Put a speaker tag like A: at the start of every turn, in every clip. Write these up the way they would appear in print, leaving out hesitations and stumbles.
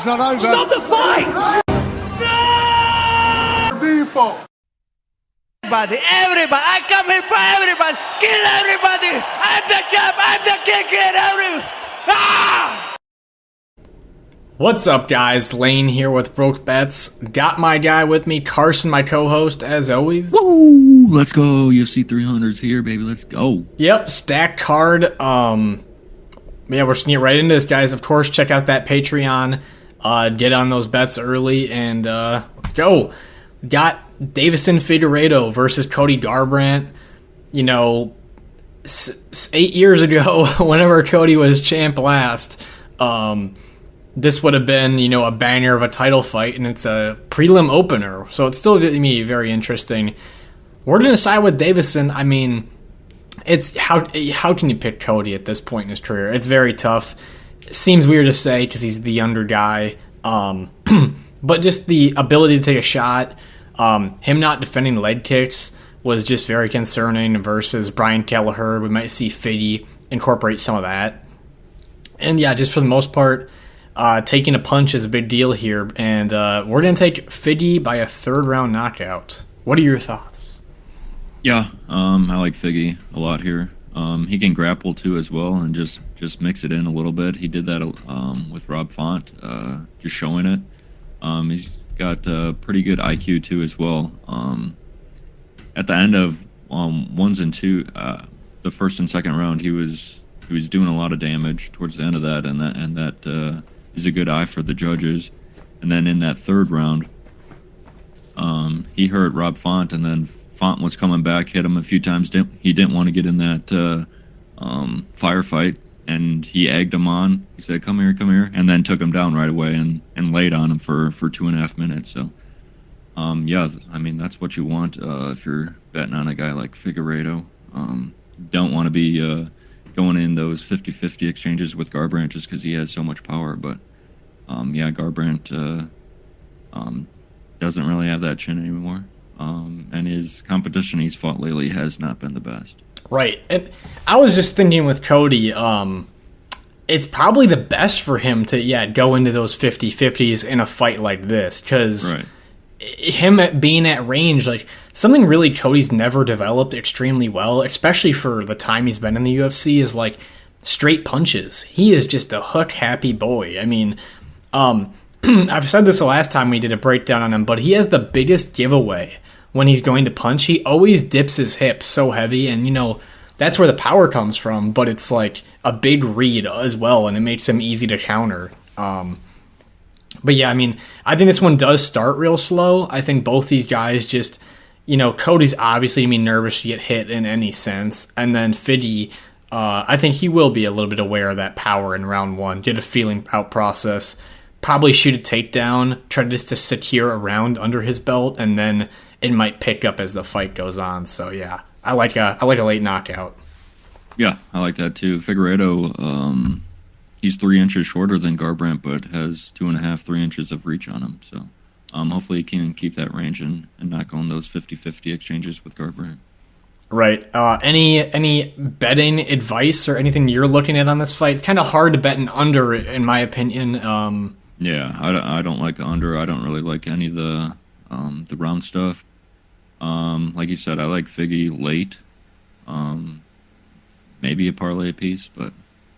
A: fight's not over.
B: Stop the fight!
A: People.
C: Everybody, I come here for everybody. Kill everybody. I'm the champ. I'm the king. Kill everybody. Ah!
D: What's up, guys? Lane here with Broke Bets. Got my guy with me, Carson, my co-host, as always.
E: Woo! Let's go. UFC 300's here, baby. Let's go.
D: Yep, stacked card. Yeah, we're just gonna get right into this, guys. Of course, check out that Patreon. Get on those bets early, and let's go. Got Deiveson Figueiredo versus Cody Garbrandt. You know, 8 years ago, whenever Cody was champ last, this would have been, you know, a banger of a title fight, and it's a prelim opener, so it's still going to be very interesting. We're going to side with Deiveson. I mean, it's how can you pick Cody at this point in his career? It's very tough. It seems weird to say because he's the younger guy, but just the ability to take a shot, him not defending leg kicks was just very concerning versus Brian Kelleher. We might see Figgy incorporate some of that. And yeah, just for the most part, taking a punch is a big deal here, and we're going to take Figgy by a third-round knockout. What are your thoughts?
E: Yeah, I like Figgy a lot here. He can grapple too as well, and just mix it in a little bit. He did that with Rob Font, just showing it. He's got pretty good IQ too as well. At the end of ones and two, the first and second round, he was doing a lot of damage towards the end of that, and that is a good eye for the judges. And then in that third round, he hurt Rob Font, and then Font was coming back, hit him a few times. He didn't want to get in that firefight, and he egged him on. He said, come here, and then took him down right away and laid on him for 2.5 minutes. So, yeah, I mean, that's what you want if you're betting on a guy like Figueiredo. Don't want to be going in those 50-50 exchanges with Garbrandt just because he has so much power. But, yeah, Garbrandt doesn't really have that chin anymore. And his competition he's fought lately has not been the best.
D: Right. And I was just thinking with Cody, it's probably the best for him to, go into those 50-50s in a fight like this, because him being at range, like, something really Cody's never developed extremely well, especially for the time he's been in the UFC, is like straight punches. He is just a hook-happy boy. I mean, I've said this the last time we did a breakdown on him, but he has the biggest giveaway when he's going to punch. He always dips his hips so heavy, and, you know, that's where the power comes from, but it's like a big read as well, and it makes him easy to counter. But yeah, I mean, I think this one does start real slow. I think both these guys just, you know, Cody's obviously going to be nervous to get hit in any sense, and then Figgy, I think he will be a little bit aware of that power in round one, get a feeling out process, probably shoot a takedown, try just to secure a round under his belt, and then it might pick up as the fight goes on. So yeah, I like a late knockout.
E: Yeah, I like that too. Figueiredo, he's 3 inches shorter than Garbrandt, but has 2.5, 3 inches of reach on him. So hopefully he can keep that range and not go in those 50-50 exchanges with Garbrandt.
D: Right. Any betting advice or anything you're looking at on this fight? It's kind of hard to bet an under, in my opinion.
E: Yeah, I don't like the under. I don't really like any of the round stuff. Like you said, I like Figgy late. Maybe a parlay piece, but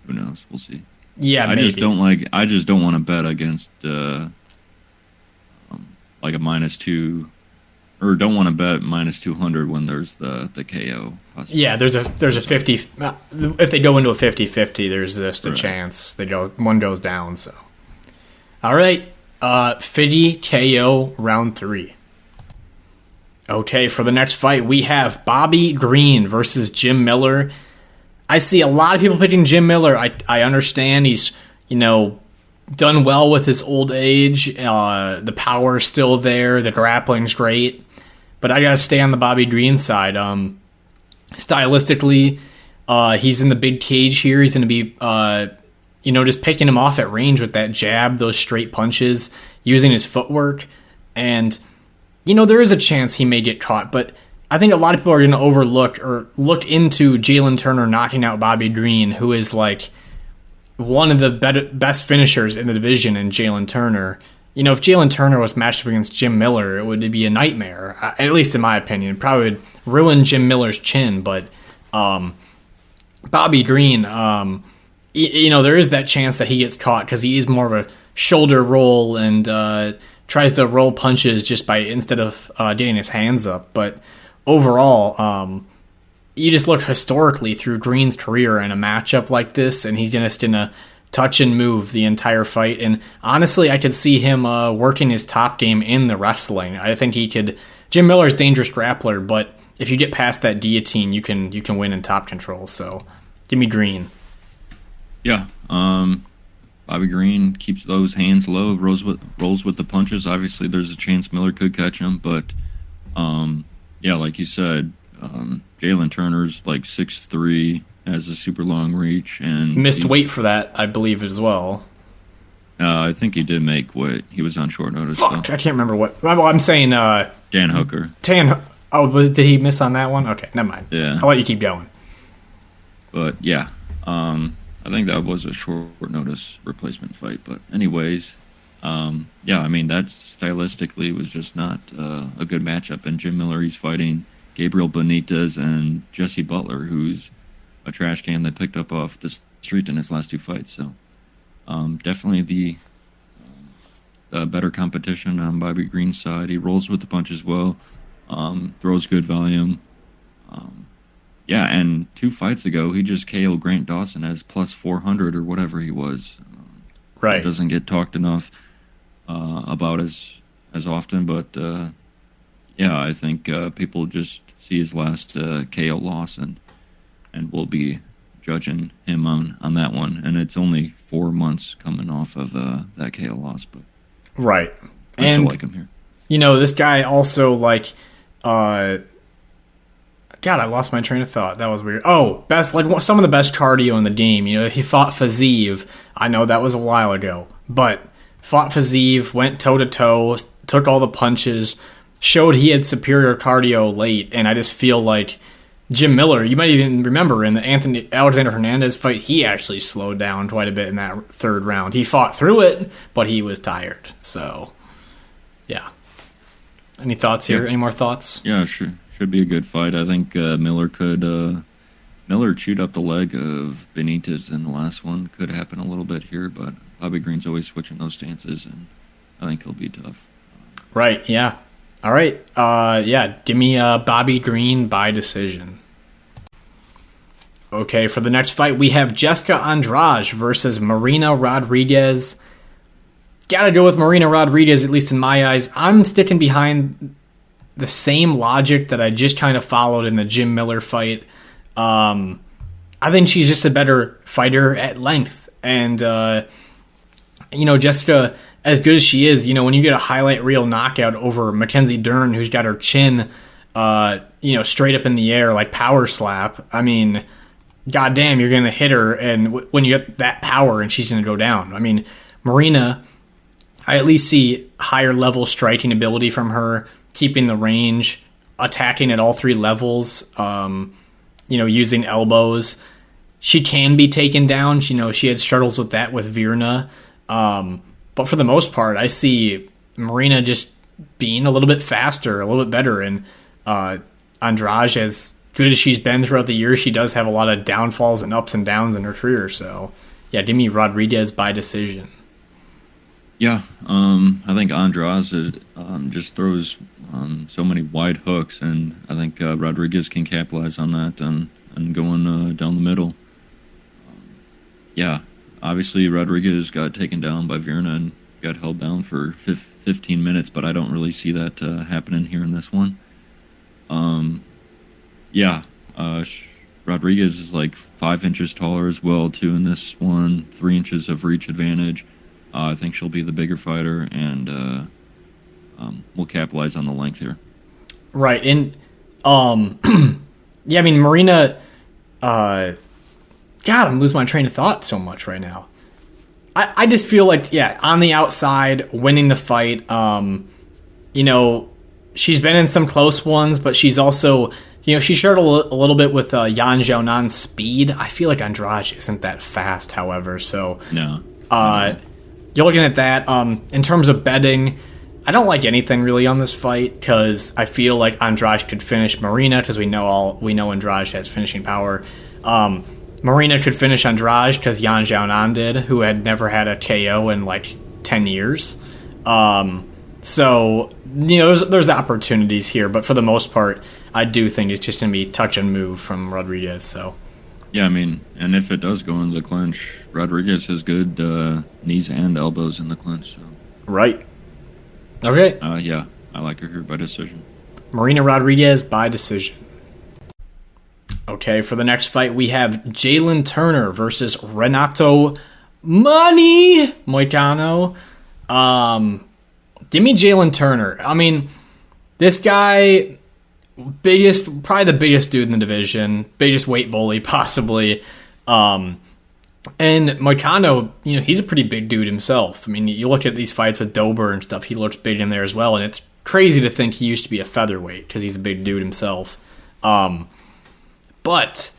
E: who knows? We'll see.
D: Yeah,
E: I just don't want to bet against like a -2, or don't want to bet -200 when there's the KO possibility.
D: Yeah, there's a 50. If they go into a 50-50, there's just a chance one goes down. So, all right, Figgy KO round 3. Okay, for the next fight, we have Bobby Green versus Jim Miller. I see a lot of people picking Jim Miller. I understand he's, you know, done well with his old age. The power's still there. The grappling's great. But I got to stay on the Bobby Green side. Stylistically, he's in the big cage here. He's going to be, you know, just picking him off at range with that jab, those straight punches, using his footwork. And, you know, there is a chance he may get caught, but I think a lot of people are going to overlook or look into Jalin Turner knocking out Bobby Green, who is like one of the best finishers in the division in Jalen Turner. You know, if Jalen Turner was matched up against Jim Miller, it would be a nightmare, at least in my opinion. It probably would ruin Jim Miller's chin, but Bobby Green, you know, there is that chance that he gets caught because he is more of a shoulder roll and tries to roll punches just by instead of getting his hands up. But overall, you just look historically through Green's career in a matchup like this, and he's just in a touch and move the entire fight. And honestly, I could see him working his top game in the wrestling. I think he could. Jim Miller's a dangerous grappler, but if you get past that guillotine, you can win in top control. So give me Green. Yeah.
E: Bobby Green keeps those hands low, rolls with the punches. Obviously, there's a chance Miller could catch him, but yeah, like you said, Jalen Turner's like 6'3", has a super long reach, and
D: missed weight for that, I believe, as well.
E: I think he did make weight. He was on short notice.
D: Fuck, I can't remember what. Well, I'm saying
E: Dan Hooker.
D: Oh, did he miss on that one? Okay, never mind.
E: Yeah,
D: I'll let you keep going.
E: But yeah, I think that was a short notice replacement fight. But anyways, yeah, I mean that stylistically was just not a good matchup. And Jim Miller, he's fighting Gabriel Benitez and Jesse Butler, who's a trash can that picked up off the street in his last two fights. So definitely the better competition on Bobby Green's side. He rolls with the punches well, throws good volume. Yeah, and 2 fights ago, he just KO'd Grant Dawson as plus 400 or whatever he was.
D: Right.
E: It doesn't get talked enough about as often, but yeah, I think people just see his last KO loss and will be judging him on that one. And it's only 4 months coming off of that KO loss, but
D: right.
E: I still like him here.
D: You know, this guy also like. God, I lost my train of thought. That was weird. Oh, some of the best cardio in the game. You know, he fought Fiziev. I know that was a while ago, but fought Fiziev, went toe to toe, took all the punches, showed he had superior cardio late, and I just feel like Jim Miller, you might even remember in the Alexander Hernandez fight, he actually slowed down quite a bit in that third round. He fought through it, but he was tired. So, yeah. Any thoughts here?
E: Yeah.
D: Any more thoughts?
E: Yeah, sure. Should be a good fight. I think Miller chewed up the leg of Benitez in the last one. Could happen a little bit here, but Bobby Green's always switching those stances, and I think he'll be tough.
D: Right, yeah. All right. Yeah, give me Bobby Green by decision. Okay, for the next fight, we have Jessica Andrade versus Marina Rodriguez. Gotta go with Marina Rodriguez, at least in my eyes. I'm sticking behind the same logic that I just kind of followed in the Jim Miller fight. I think she's just a better fighter at length. And, you know, Jessica, as good as she is, you know, when you get a highlight reel knockout over Mackenzie Dern, who's got her chin, you know, straight up in the air, like power slap, I mean, goddamn, you're going to hit her. And when you get that power, and she's going to go down. I mean, Marina, I at least see higher level striking ability from her, keeping the range, attacking at all three levels, you know, using elbows. She can be taken down. You know, she had struggles with that with Virna. But for the most part, I see Marina just being a little bit faster, a little bit better. And Andrade, as good as she's been throughout the years, she does have a lot of downfalls and ups and downs in her career. So, yeah, give me Rodriguez by decision.
E: Yeah, I think Andrade just throws so many wide hooks, and I think Rodriguez can capitalize on that and going down the middle. Yeah, obviously Rodriguez got taken down by Virna and got held down for 15 minutes, but I don't really see that happening here in this one. Yeah, Rodriguez is like 5 inches taller as well, too, in this one, 3 inches of reach advantage. I think she'll be the bigger fighter, and we'll capitalize on the length here.
D: Right, and yeah, I mean Marina. God, I'm losing my train of thought so much right now. I just feel like, yeah, on the outside, winning the fight. You know, she's been in some close ones, but she's also, she shared a little bit with Yan Xiaonan's speed. I feel like Andrade isn't that fast, however. So
E: no.
D: You're looking at that. In terms of betting, I don't like anything really on this fight because I feel like Andrade could finish Marina because we know Andrade has finishing power. Marina could finish Andrade because Yan Xiaonan did, who had never had a KO in like 10 years. So, there's opportunities here, but for the most part, I do think it's just going to be touch and move from Rodriguez. So,
E: yeah, I mean, and if it does go into the clinch, Rodriguez has good knees and elbows in the clinch. So.
D: Right. Okay.
E: Yeah, I like her here by decision.
D: Marina Rodriguez by decision. Okay, for the next fight, we have Jalin Turner versus Renato Moicano. Give me Jalin Turner. I mean, this guy, probably the biggest dude in the division, biggest weight bully possibly. And Moicano, he's a pretty big dude himself. I mean, you look at these fights with Dober and stuff, he looks big in there as well, and it's crazy to think he used to be a featherweight because he's a big dude himself. But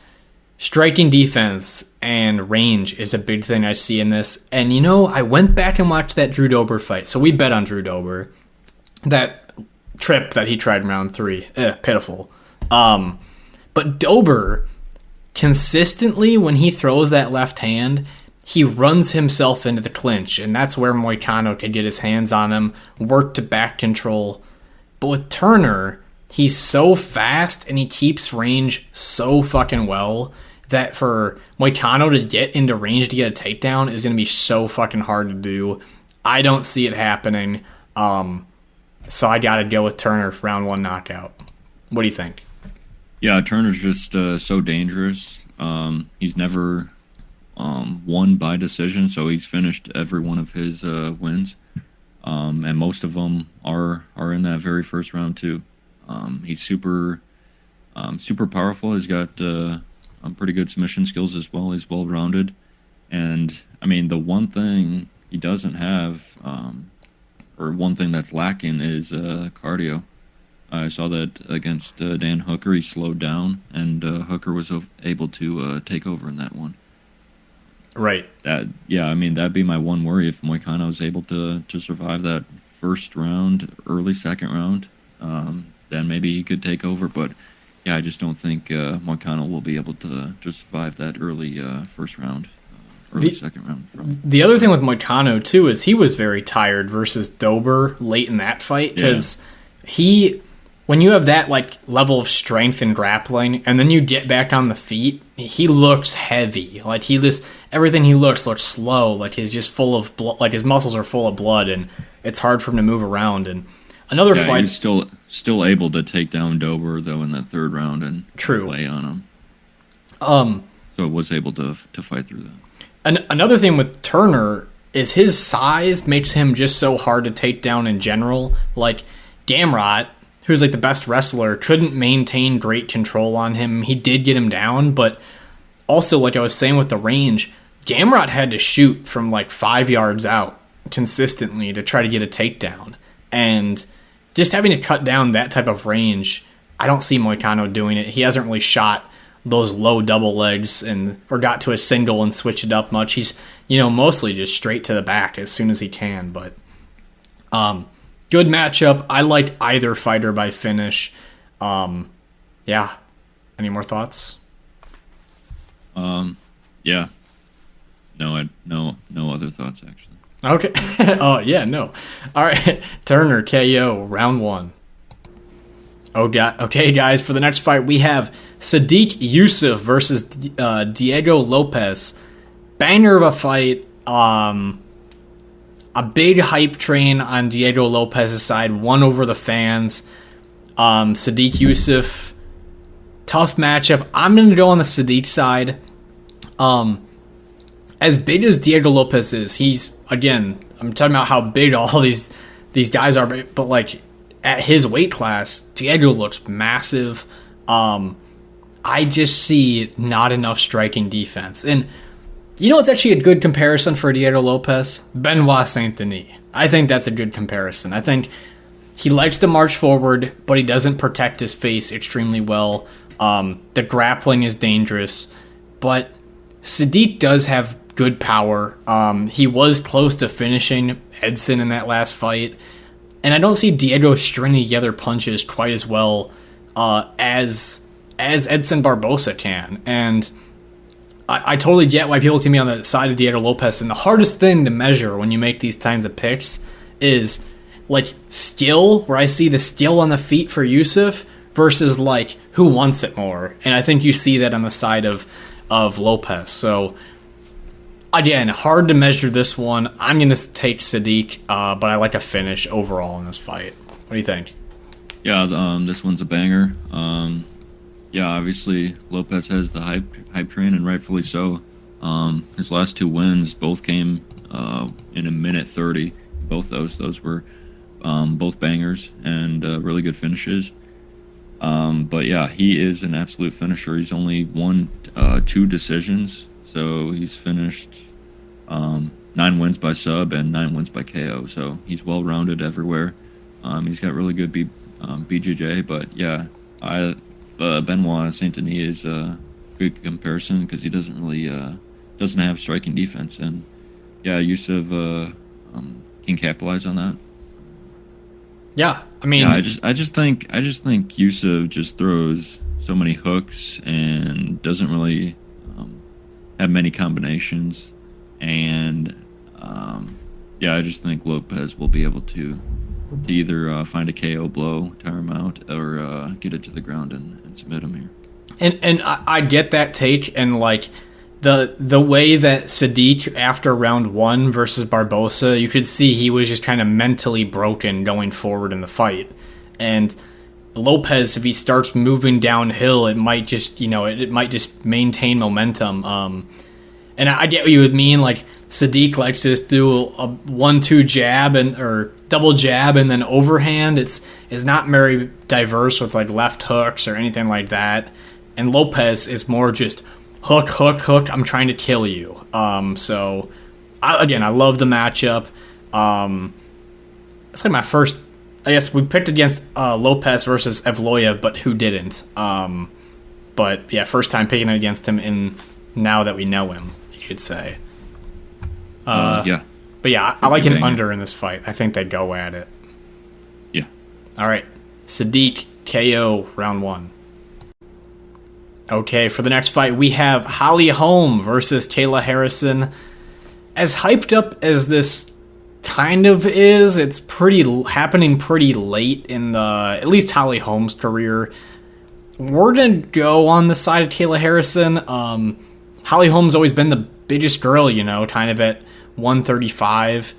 D: striking defense and range is a big thing I see in this. And, I went back and watched that Drew Dober fight. So we bet on Drew Dober. That trip that he tried in round 3. Pitiful. But Dober, consistently, when he throws that left hand, he runs himself into the clinch. And that's where Moicano could get his hands on him, work to back control. But with Turner, he's so fast and he keeps range so fucking well that for Moicano to get into range to get a takedown is going to be so fucking hard to do. I don't see it happening. So I got to go with Turner for round 1 knockout. What do you think?
E: Yeah, Turner's just so dangerous. He's never won by decision, so he's finished every one of his wins. And most of them are in that very first round too. He's super powerful. He's got pretty good submission skills as well. He's well-rounded. And, I mean, the one thing he doesn't have, or one thing that's lacking, is cardio. I saw that against Dan Hooker. He slowed down, and Hooker was able to take over in that one.
D: Right.
E: That'd be my one worry. If Moicano is able to survive that first round, early second round, then maybe he could take over. But, yeah, I just don't think Moicano will be able to survive that early first round, second round.
D: The other thing with Moicano, too, is he was very tired versus Dober late in that fight because when you have that level of strength and grappling and then you get back on the feet, he looks heavy. Everything he looks slow. He's just full of blood. His muscles are full of blood, and it's hard for him to move around. And another fight,
E: he's still able to take down Dober though in that third round and play on him. So was able to fight through that.
D: Another thing with Turner is his size makes him just so hard to take down in general. Gamrot, who's the best wrestler, couldn't maintain great control on him. He did get him down, but also, I was saying with the range, Gamrot had to shoot from 5 yards out consistently to try to get a takedown. And just having to cut down that type of range, I don't see Moicano doing it. He hasn't really shot those low double legs or got to a single and switched it up much. He's, mostly just straight to the back as soon as he can. But good matchup. I liked either fighter by finish. Yeah. Any more thoughts?
E: Yeah. No other thoughts actually.
D: Okay. Oh, yeah, no. All right. Turner, KO, round 1. Oh, God. Okay, guys, for the next fight, we have Sodiq Yusuff versus Diego Lopes. Banger of a fight. A big hype train on Diego Lopes' side, won over the fans. Sodiq Yusuff, tough matchup. I'm going to go on the Sodiq side. As big as Diego Lopes is, he's, again, I'm talking about how big all these guys are, but at his weight class, Diego looks massive. I just see not enough striking defense. And it's actually a good comparison for Diego Lopes? Benoit Saint-Denis. I think that's a good comparison. I think he likes to march forward, but he doesn't protect his face extremely well. The grappling is dangerous, but Sodiq does have good power. He was close to finishing Edson in that last fight, and I don't see Diego stringing together punches quite as well as Edson Barbosa can. And I totally get why people can be on the side of Diego Lopes. And the hardest thing to measure when you make these kinds of picks is like skill, where I see the skill on the feet for Yusuff versus like who wants it more. And I think you see that on the side of Lopes. So again, hard to measure this one. I'm going to take Sodiq, but I like a finish overall in this fight. What do you think?
E: Yeah, this one's a banger. Yeah, obviously Lopes has the hype train, and rightfully so. His last 2 wins both came in a minute 30. Both those were both bangers and really good finishes. But yeah, he is an absolute finisher. He's only won 2 decisions, so he's finished 9 wins by sub and 9 wins by KO. So he's well-rounded everywhere. He's got really good BJJ, but yeah, Benoit Saint-Denis is a good comparison because he doesn't really doesn't have striking defense, and yeah, Yusuff can capitalize on that.
D: Yeah, I mean,
E: yeah, I just think Yusuff just throws so many hooks and doesn't really have many combinations, and yeah, I just think Lopes will be able to either find a KO blow, tire him out, or get it to the ground and submit him here.
D: And I get that take, and like the way that Sodiq after round 1 versus Barbosa, you could see he was just kind of mentally broken going forward in the fight. And Lopes, if he starts moving downhill, it might just it might just maintain momentum. And I get what you would mean, like Sodiq likes to just do a 1-2 jab or double jab and then overhand. It's not very diverse with like left hooks or anything like that. And Lopes is more just hook, hook, hook. I'm trying to kill you. So I love the matchup. It's like my first. I guess we picked against Lopes versus Evloev, but who didn't? But yeah, first time picking against him now that we know him, you could say.
E: Yeah.
D: But yeah, I like an under in this fight. I think they go at it.
E: Yeah.
D: All right. Sodiq KO round 1. Okay, for the next fight, we have Holly Holm versus Kayla Harrison. As hyped up as this kind of is, it's happening pretty late in at least Holly Holm's career. We're going to go on the side of Kayla Harrison. Holly Holm's always been the biggest girl, kind of at 135.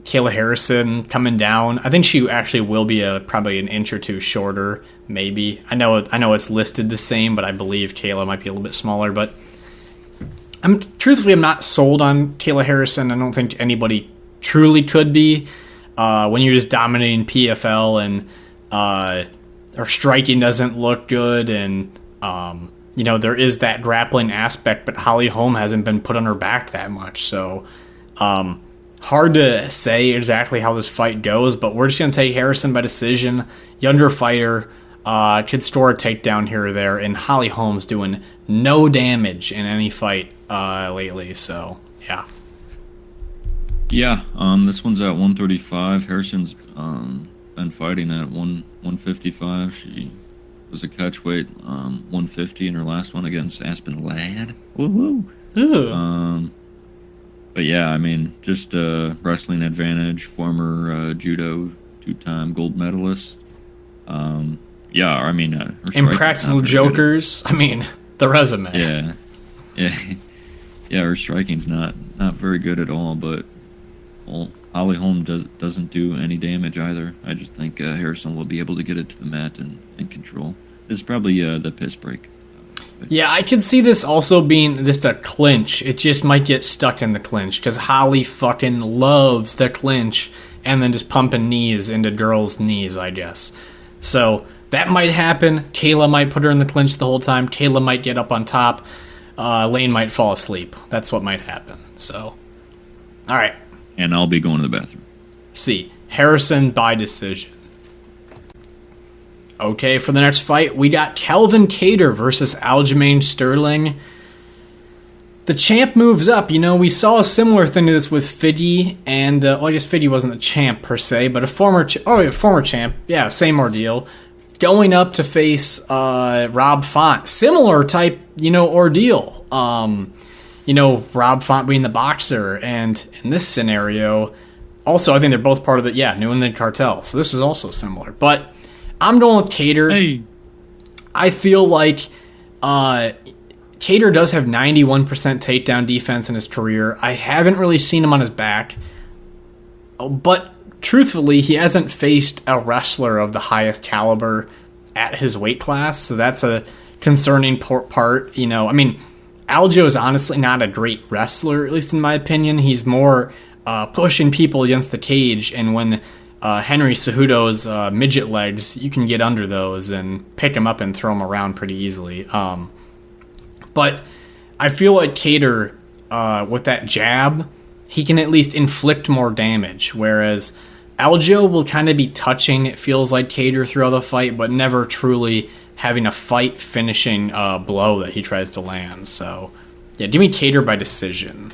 D: Kayla Harrison coming down. I think she actually will be probably an inch or 2 shorter, maybe. I know it's listed the same, but I believe Kayla might be a little bit smaller. But I'm not sold on Kayla Harrison. I don't think anybody truly could be. When you're just dominating PFL and her striking doesn't look good, and there is that grappling aspect, but Holly Holm hasn't been put on her back that much, so hard to say exactly how this fight goes, but we're just going to take Harrison by decision. Younger fighter, could score a takedown here or there, and Holly Holm's doing no damage in any fight lately, so yeah.
E: Yeah, this one's at 135. Harrison's been fighting at 155. She was a catch weight 150 in her last one against Aspen Ladd. Woo woo. But yeah, I mean, just wrestling advantage, former judo 2-time gold medalist. Yeah, I mean, her
D: Impractical Jokers. I mean, the resume. Yeah. Her striking's not very good at all. But Holly Holm doesn't do any damage either. I just think Harrison will be able to get it to the mat and control. This is probably the piss break. Yeah, I can see this also being just a clinch. It just might get stuck in the clinch because Holly fucking loves the clinch and then just pumping knees into girls' knees, I guess. So that might happen. Kayla might put her in the clinch the whole time. Kayla might get up on top. Lane might fall asleep. That's what might happen. So, all right.
E: And I'll be going to the bathroom.
D: See, Harrison by decision. Okay, for the next fight, we got Calvin Kattar versus Aljamain Sterling. The champ moves up. We saw a similar thing to this with Figgy, and I guess Figgy wasn't the champ per se, but a former champ. Yeah, same ordeal. Going up to face Rob Font. Similar type, ordeal. Rob Font being the boxer, and in this scenario, also I think they're both part of the New England cartel. So this is also similar, but I'm going with Kattar.
E: Hey.
D: I feel like Kattar does have 91% takedown defense in his career. I haven't really seen him on his back, but truthfully, he hasn't faced a wrestler of the highest caliber at his weight class, so that's a concerning part. Aljo is honestly not a great wrestler, at least in my opinion. He's more pushing people against the cage, and when Henry Cejudo's midget legs, you can get under those and pick him up and throw him around pretty easily. But I feel like Kattar, with that jab, he can at least inflict more damage, whereas Aljo will kind of be touching, it feels like, Kattar throughout the fight, but never truly having a fight-finishing blow that he tries to land. So, yeah, give me Kattar by decision.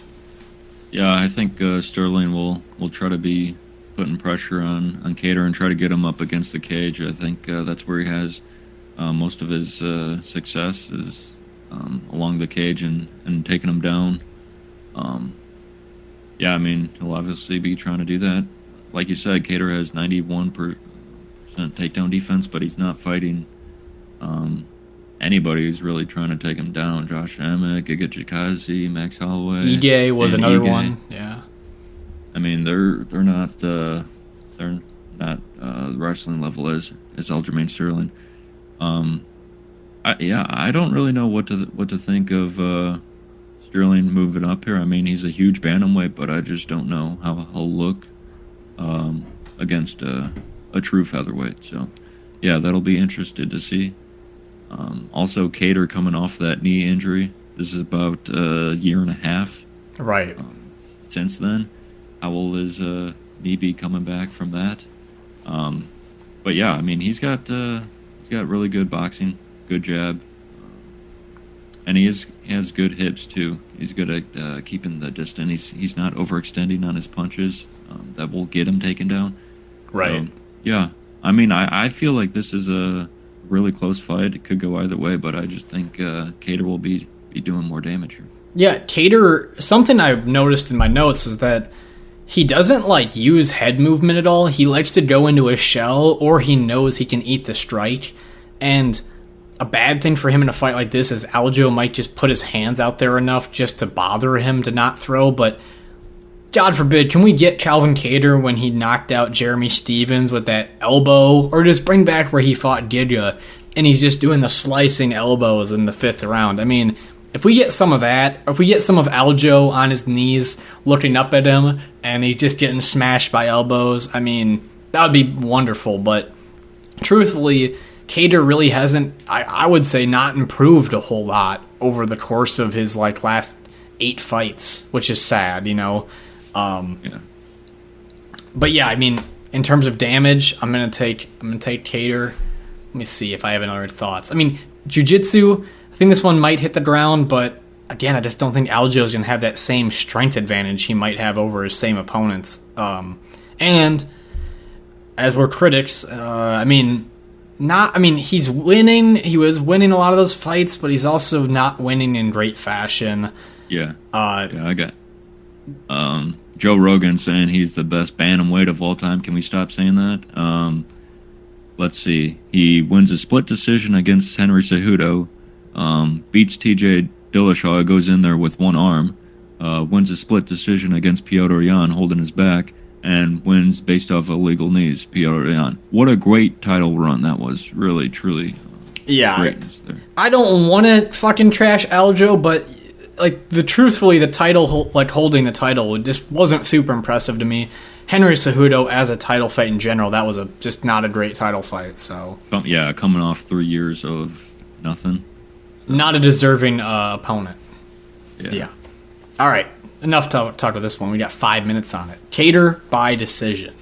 E: Yeah, I think Sterling will try to be putting pressure on Kattar and try to get him up against the cage. I think that's where he has most of his success is along the cage and taking him down. He'll obviously be trying to do that. Like you said, Kattar has 91% takedown defense, but he's not fighting anybody who's really trying to take him down. Josh Emmett, Giga Chikadze, Max Holloway.
D: Ige was another one. Yeah.
E: They're not the wrestling level as Aljamain Sterling. I don't really know what to think of Sterling moving up here. He's a huge bantamweight, but I just don't know how he'll look against a true featherweight. So, yeah, that'll be interesting to see. Also, Kattar coming off that knee injury. This is about a year and a half.
D: Right.
E: Since then, how will his knee be coming back from that? But yeah, he's got really good boxing, good jab, and he has good hips too. He's good at keeping the distance. He's not overextending on his punches. That will get him taken down.
D: Right.
E: So, yeah. I feel like this is a really close fight. It could go either way, but I just think Kattar will be doing more damage here.
D: Yeah, Kattar, something I've noticed in my notes is that he doesn't use head movement at all. He likes to go into a shell, or he knows he can eat the strike. And a bad thing for him in a fight like this is Aljo might just put his hands out there enough just to bother him to not throw, but God forbid, can we get Calvin Kattar when he knocked out Jeremy Stevens with that elbow? Or just bring back where he fought Giga and he's just doing the slicing elbows in the 5th round. If we get some of that, if we get some of Aljo on his knees looking up at him and he's just getting smashed by elbows, that would be wonderful. But truthfully, Kattar really hasn't, I would say, not improved a whole lot over the course of his last 8 fights, which is sad, Yeah. But yeah, in terms of damage, I'm gonna take Kattar. Let me see if I have any other thoughts. Jiu-jitsu, I think this one might hit the ground, but again, I just don't think Aljo's gonna have that same strength advantage he might have over his same opponents. And as we're critics, he's winning. He was winning a lot of those fights, but he's also not winning in great fashion.
E: Yeah. I got Joe Rogan saying he's the best bantamweight of all time. Can we stop saying that? Let's see. He wins a split decision against Henry Cejudo, beats TJ Dillashaw, goes in there with one arm, wins a split decision against Piotr Yan holding his back, and wins based off illegal knees, Piotr Yan. What a great title run that was. Really, truly greatness there. I
D: don't want to fucking trash Aljo, but the title, holding the title, just wasn't super impressive to me. Henry Cejudo as a title fight in general, that was just not a great title fight. So
E: yeah, coming off 3 years of nothing,
D: not a deserving opponent.
E: Yeah.
D: All right, enough to talk about this one. We got 5 minutes on it. Kattar by decision.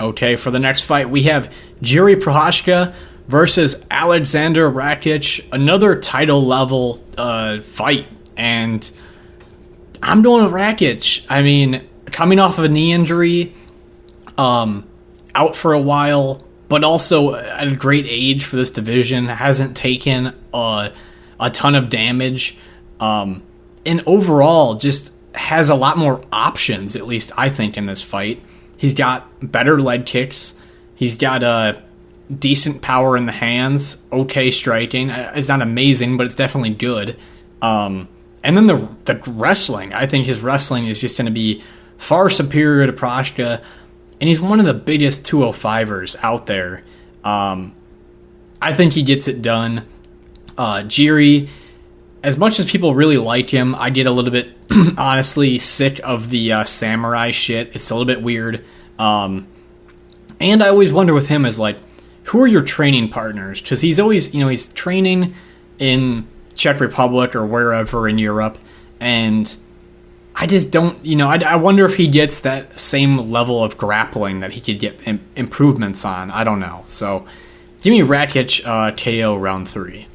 D: Okay, for the next fight, we have Jiri Prochazka versus Aleksandar Rakic, another title level fight, and I'm going with Rakic. I mean, coming off of a knee injury, out for a while, but also at a great age for this division, hasn't taken a ton of damage, and overall just has a lot more options, at least I think, in this fight. He's got better leg kicks. He's got decent power in the hands, okay striking. It's not amazing, but it's definitely good. And then the wrestling. I think his wrestling is just going to be far superior to Prochazka, and he's one of the biggest 205ers out there. I think he gets it done. Jiri, as much as people really like him, I get a little bit, honestly, sick of the samurai shit. It's a little bit weird. And I always wonder with him is, like, who are your training partners? Because he's always, he's training in Czech Republic or wherever in Europe, and I just don't, I wonder if he gets that same level of grappling that he could get improvements on. I don't know. So, give me Rakic KO round 3.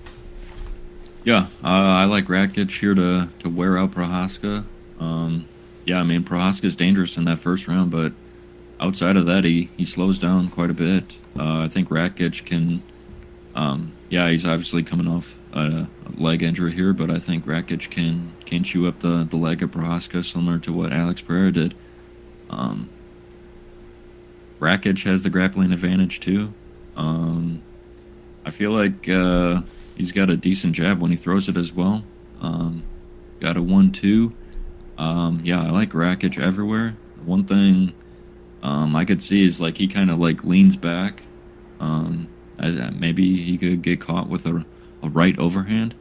E: Yeah, I like Rakic here to wear out Prochazka. Yeah, I mean, Prochazka's dangerous in that first round, but outside of that, he slows down quite a bit. I think Rakic can, he's obviously coming off a leg injury here, but I think Rakic can chew up the leg of Prochazka, similar to what Alex Pereira did. Rakic has the grappling advantage too. I feel like he's got a decent jab when he throws it as well. Got a 1-2. I like Rakic everywhere. One thing I could see is like he kind of like leans back. Maybe he could get caught with a right overhand.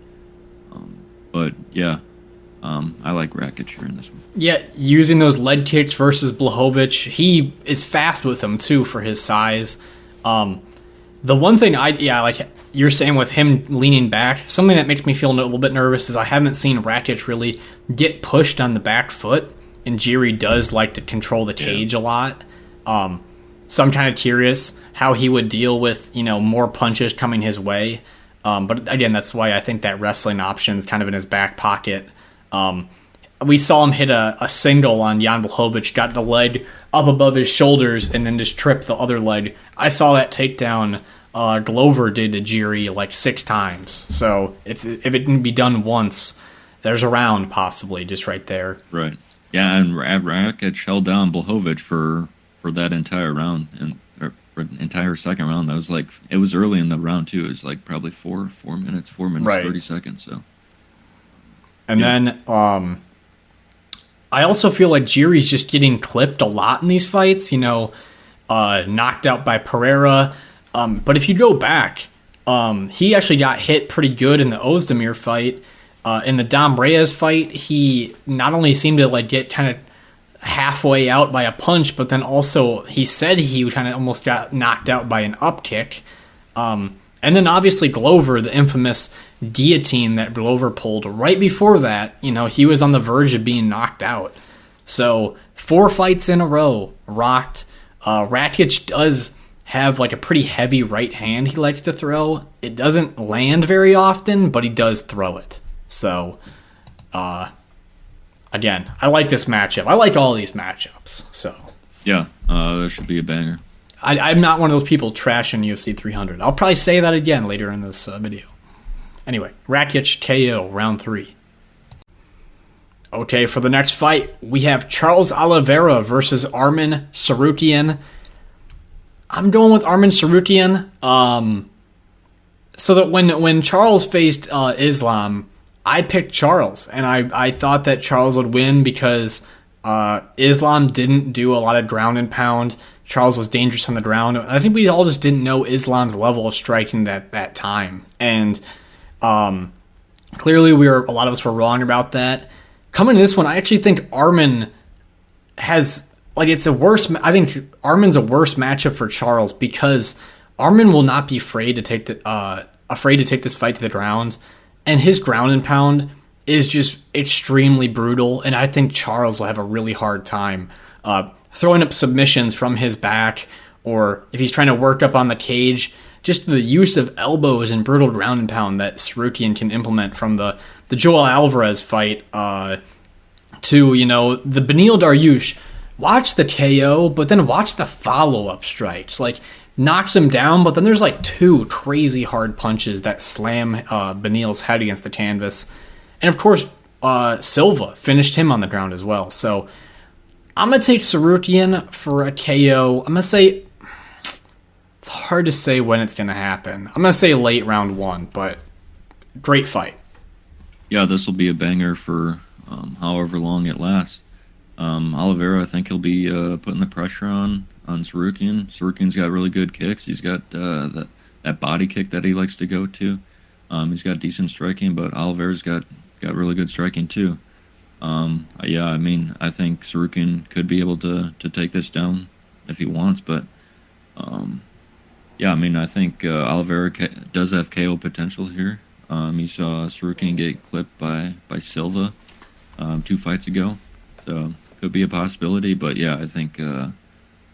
E: I like Rakic here in this one. Yeah,
D: using those leg kicks versus Blachowicz, he is fast with them too for his size. The one thing like you're saying with him leaning back, something that makes me feel a little bit nervous is I haven't seen Rakic really get pushed on the back foot, and Jiri does like to control the cage a lot. So I'm kind of curious how he would deal with, more punches coming his way. But again, that's why I think that wrestling option's kind of in his back pocket. We saw him hit a single on Jan Blachowicz, got the leg up above his shoulders, and then just tripped the other leg. I saw that takedown Glover did to Jiri like 6 times. So if it can be done once, there's a round possibly just right there.
E: Right. Yeah, and Rakic held down Blachowicz for that entire round, and for the entire second round. That was like, it was early in the round too. It was like probably 4 minutes, right. 30 seconds. So,
D: and then I also feel like Jiri's just getting clipped a lot in these fights. Knocked out by Pereira. But if you go back, he actually got hit pretty good in the Ozdemir fight. In the Dom Reyes fight, he not only seemed to like get kind of halfway out by a punch, but then also he said he kind of almost got knocked out by an up kick. And then obviously Glover, the infamous guillotine that Glover pulled right before that, he was on the verge of being knocked out. So 4 fights in a row, rocked. Rakic does have like a pretty heavy right hand he likes to throw. It doesn't land very often, but he does throw it. So, again, I like this matchup. I like all these matchups. So
E: yeah, that should be a banger.
D: I'm not one of those people trashing UFC 300. I'll probably say that again later in this video. Anyway, Rakic KO round 3. Okay, for the next fight, we have Charles Oliveira versus Armen Tsarukyan. I'm going with Armen Tsarukyan. So that when Charles faced Islam, I picked Charles, and I thought that Charles would win because Islam didn't do a lot of ground and pound. Charles was dangerous on the ground. I think we all just didn't know Islam's level of striking that time. And clearly a lot of us were wrong about that. Coming to this one, I actually think Armen has, I think Armen's a worse matchup for Charles because Armen will not be afraid to take this fight to the ground. And his ground and pound is just extremely brutal, and I think Charles will have a really hard time throwing up submissions from his back or if he's trying to work up on the cage, just the use of elbows and brutal ground and pound that Tsarukyan can implement from the Joel Alvarez fight to, the Beneil Dariush. Watch the KO, but then watch the follow-up strikes. Like, knocks him down, but then there's like 2 crazy hard punches that slam Beneil's head against the canvas. And of course, Silva finished him on the ground as well. So I'm going to take Tsarukyan for a KO. I'm going to say, it's hard to say when it's going to happen. I'm going to say late round 1, but great fight.
E: Yeah, this will be a banger for however long it lasts. Oliveira, I think he'll be putting the pressure on Tsarukyan. Tsarukyan's got really good kicks. He's got that body kick that he likes to go to. He's got decent striking, but Oliveira's got really good striking too. I think Tsarukyan could be able to take this down if he wants, but I think Oliveira does have KO potential here. You saw Tsarukyan get clipped by Silva 2 fights ago, so could be a possibility. But yeah, I think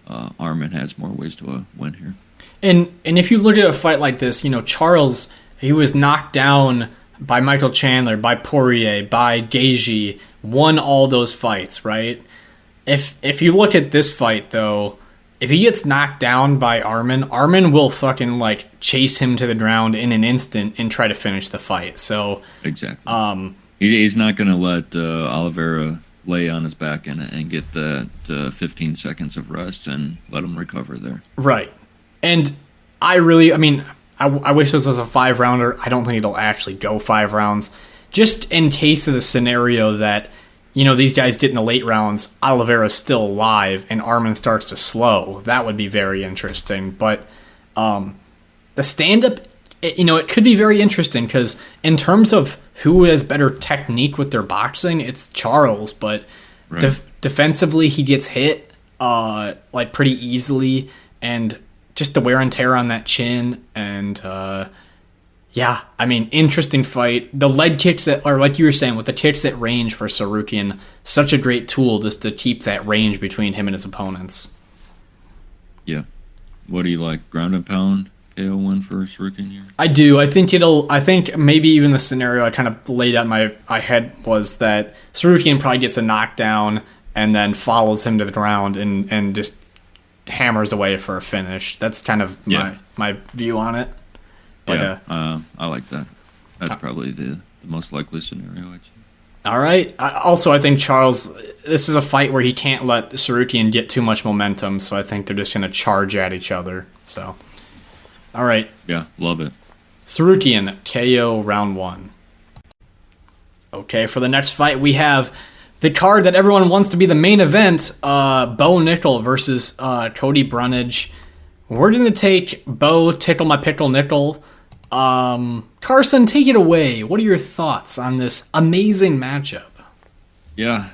E: Armen has more ways to win here. And
D: if you look at a fight like this, Charles, he was knocked down by Michael Chandler, by Poirier, by Gaethje, won all those fights, right? If you look at this fight though, if he gets knocked down by Armen will fucking chase him to the ground in an instant and try to finish the fight. So
E: exactly. He's not going to let Oliveira lay on his back and get the 15 seconds of rest and let him recover there.
D: Right. And I wish this was a 5-rounder. I don't think it'll actually go 5 rounds. Just in case of the scenario that, these guys get in the late rounds, Oliveira's still alive, and Armen starts to slow. That would be very interesting. But the stand-up, it could be very interesting because in terms of who has better technique with their boxing, it's Charles. But
E: right.
D: Defensively, he gets hit pretty easily, and just the wear and tear on that chin, and interesting fight. The leg kicks like you were saying, with the kicks at range for Tsarukyan, such a great tool just to keep that range between him and his opponents.
E: Yeah. What do you like? Ground and pound KO win for Tsarukyan here?
D: I do. I think maybe even the scenario I kind of laid out in my head was that Tsarukyan probably gets a knockdown and then follows him to the ground and just hammers away for a finish. That's kind of my view on it. But,
E: I like that. That's probably the most likely scenario, I'd say.
D: All right. I think Charles, this is a fight where he can't let Tsarukyan get too much momentum, so I think they're just going to charge at each other. So, all right.
E: Yeah, love it.
D: Tsarukyan, KO round 1. Okay, for the next fight, we have the card that everyone wants to be the main event, Bo Nickel versus Cody Brunage. We're going to take Bo Tickle My Pickle Nickel. Carson, take it away. What are your thoughts on this amazing matchup?
E: Yeah,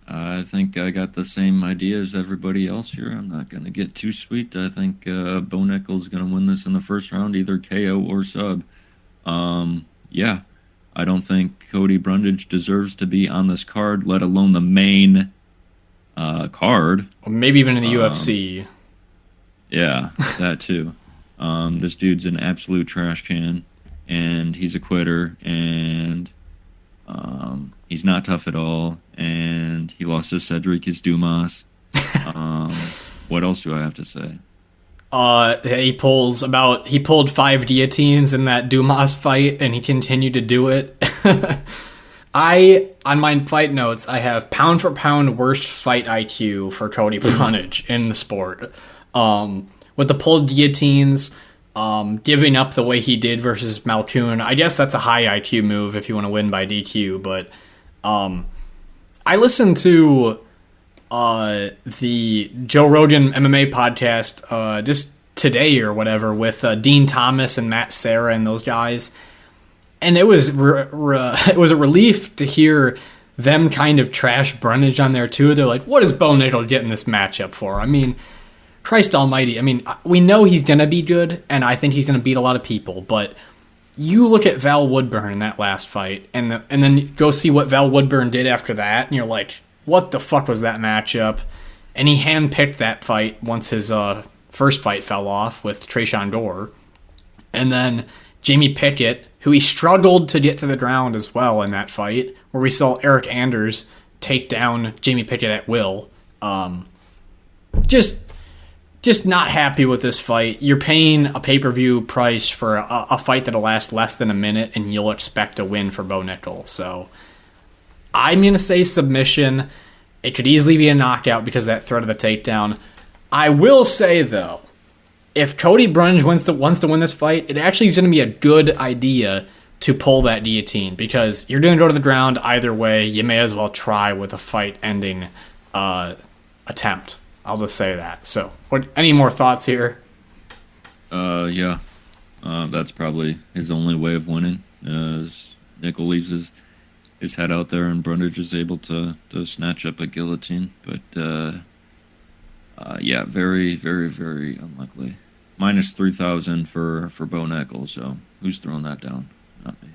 E: I think I got the same idea as everybody else here. I'm not going to get too sweet. I think Bo Nickel's going to win this in the first round, either KO or sub. I don't think Cody Brundage deserves to be on this card, let alone the main card.
D: Or maybe even in the UFC.
E: Yeah, that too. This dude's an absolute trash can, and he's a quitter, and he's not tough at all, and he lost to Cedric Dumas. What else do I have to say?
D: He pulled 5 guillotines in that Dumas fight, and he continued to do it. On my fight notes, I have pound for pound worst fight IQ for Cody Brunage in the sport. With the pulled guillotines, giving up the way he did versus Malkoun. I guess that's a high IQ move if you want to win by DQ, but I listened to the Joe Rogan MMA podcast just today or whatever with Dean Thomas and Matt Serra and those guys, and it was it was a relief to hear them kind of trash Brunage on there too. They're like, what is Bo Nickel getting this matchup for? I mean, Christ almighty. I mean, we know he's going to be good, and I think he's going to beat a lot of people, but you look at Val Woodburn in that last fight, and then go see what Val Woodburn did after that, and you're like, what the fuck was that matchup? and he handpicked that fight once his first fight fell off with Tresean Gore. And then Jamie Pickett, who he struggled to get to the ground as well in that fight, where we saw Eric Anders take down Jamie Pickett at will. Just not happy with this fight. You're paying a pay-per-view price for a fight that'll last less than a minute, and you'll expect a win for Bo Nickel. So I'm going to say submission. It could easily be a knockout because of that threat of the takedown. I will say, though, if Cody Brunge wants to win this fight, it actually is going to be a good idea to pull that guillotine, because you're going to go to the ground either way. You may as well try with a fight-ending attempt. I'll just say that. So, any more thoughts here?
E: Yeah. That's probably his only way of winning. As Nickel leaves his head out there and Brundage is able to snatch up a guillotine. But, yeah, very, very, very unlikely. Minus 3,000 for Bo Nickel, so who's throwing that down? Not me.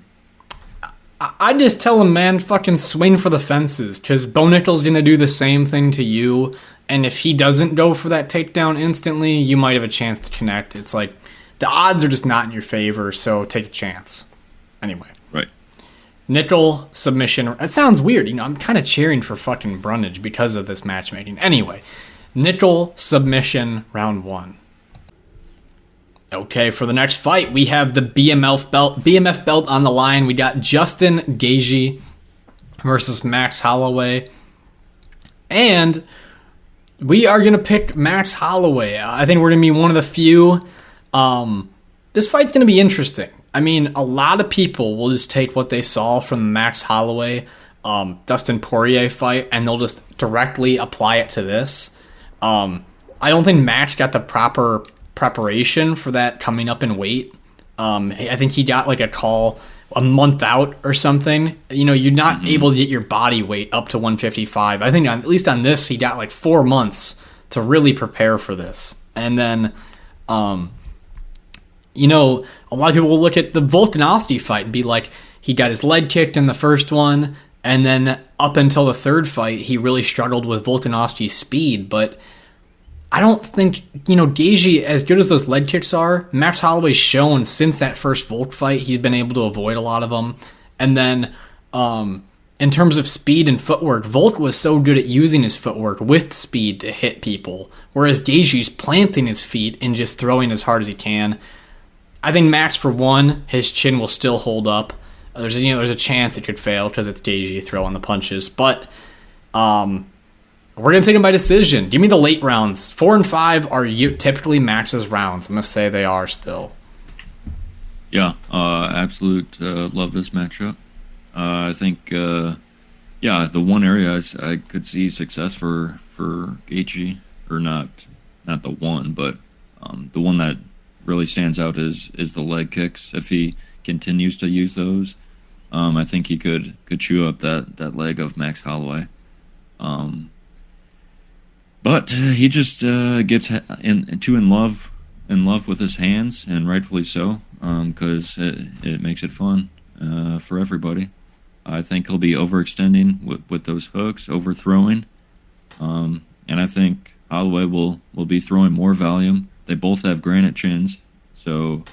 D: I just tell him, man, fucking swing for the fences, because Bo Nickel's going to do the same thing to you. And if he doesn't go for that takedown instantly, you might have a chance to connect. It's like the odds are just not in your favor, so take a chance. Anyway.
E: Right.
D: Nickel submission. It sounds weird. I'm kind of cheering for fucking Brundage because of this matchmaking. Anyway, Nickel submission round 1. Okay, for the next fight, we have the BMF belt on the line. We got Justin Gaethje versus Max Holloway. And we are going to pick Max Holloway. I think we're going to be one of the few. This fight's going to be interesting. I mean, a lot of people will just take what they saw from the Max Holloway Dustin Poirier fight, and they'll just directly apply it to this. I don't think Max got the proper preparation for that coming up in weight. I think he got like a call a month out or something. You're not able to get your body weight up to 155. I think at least on this, he got like 4 months to really prepare for this. And then, a lot of people will look at the Volkanovski fight and be like, he got his leg kicked in the first one, and then up until the third fight, he really struggled with Volkanovski's speed. But I don't think, Gaethje, as good as those leg kicks are, Max Holloway's shown since that first Volk fight, he's been able to avoid a lot of them. And then, in terms of speed and footwork, Volk was so good at using his footwork with speed to hit people, whereas Gaethje's planting his feet and just throwing as hard as he can. I think Max, for one, his chin will still hold up. There's a chance it could fail because it's Gaethje throwing the punches, but we're going to take him by decision. Give me the late rounds. 4 and 5 are typically Max's rounds. I'm going to say they are still.
E: Yeah, absolute love this matchup. I think, the one area I could see success for Gaethje, or not the one, but the one that really stands out is the leg kicks. If he continues to use those, I think he could chew up that leg of Max Holloway. But he just gets in love with his hands, and rightfully so, because it makes it fun for everybody. I think he'll be overextending with those hooks, overthrowing, and I think Holloway will be throwing more volume. They both have granite chins, so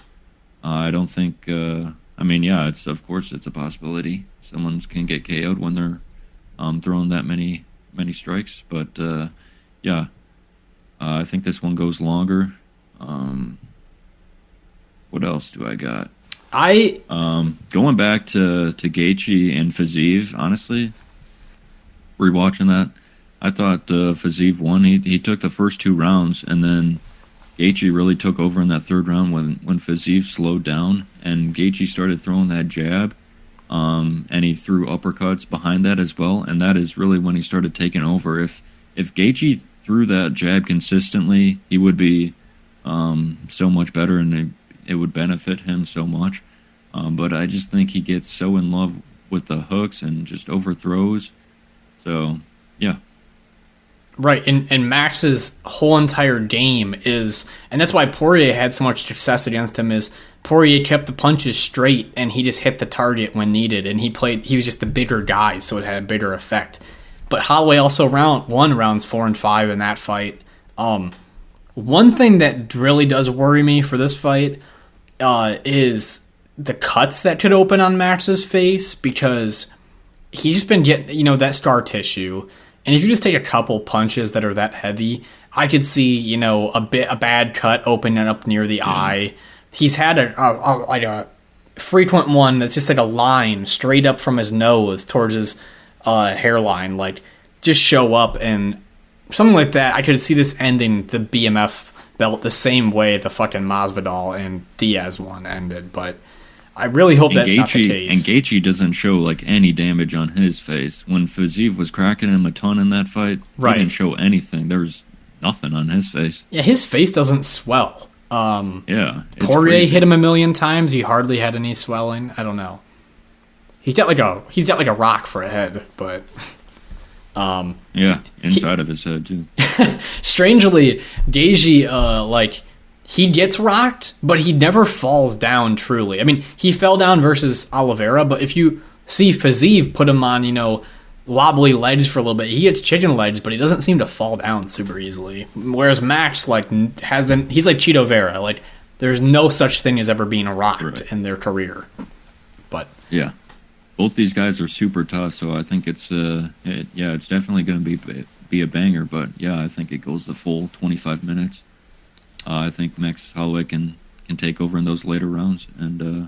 E: I don't think. Of course it's a possibility. Someone can get KO'd when they're throwing that many strikes, but. I think this one goes longer. What else do I got? Going back to Gaethje and Fiziev, honestly, rewatching that, I thought Fiziev won. He took the first 2 rounds, and then Gaethje really took over in that third round when Fiziev slowed down, and Gaethje started throwing that jab, and he threw uppercuts behind that as well, and that is really when he started taking over. If Gaethje threw that jab consistently, he would be so much better, and it would benefit him so much. But I just think he gets so in love with the hooks and just overthrows. So, yeah.
D: Right, and Max's whole entire game is, and that's why Poirier had so much success against him, is Poirier kept the punches straight, and he just hit the target when needed, and he was just the bigger guy, so it had a bigger effect. but Holloway also won rounds 4 and 5 in that fight. One thing that really does worry me for this fight is the cuts that could open on Max's face, because he's been getting, that scar tissue. And if you just take a couple punches that are that heavy, I could see, a bad cut opening up near the eye. He's had a frequent one that's just like a line straight up from his nose towards his hairline, just show up, and something like that. I could see this ending the BMF belt the same way the fucking Masvidal and Diaz one ended, but I really hope that's not the case.
E: And Gaethje doesn't show any damage on his face. When Fiziev was cracking him a ton in that fight, he didn't show anything. There was nothing on his face.
D: Yeah, his face doesn't swell.
E: Poirier
D: hit him a million times. He hardly had any swelling. I don't know. He's got like a rock for a head, but
E: inside of his head too.
D: Strangely, Gaethje he gets rocked, but he never falls down truly. I mean, he fell down versus Oliveira, but if you see Fiziev put him on, wobbly legs for a little bit, he gets chicken legs, but he doesn't seem to fall down super easily. Whereas Max hasn't. He's like Cheeto Vera. There's no such thing as ever being rocked in their career. But
E: yeah, both these guys are super tough, so I think it's it's definitely going to be a banger. But yeah, I think it goes the full 25 minutes. I think Max Holloway can take over in those later rounds and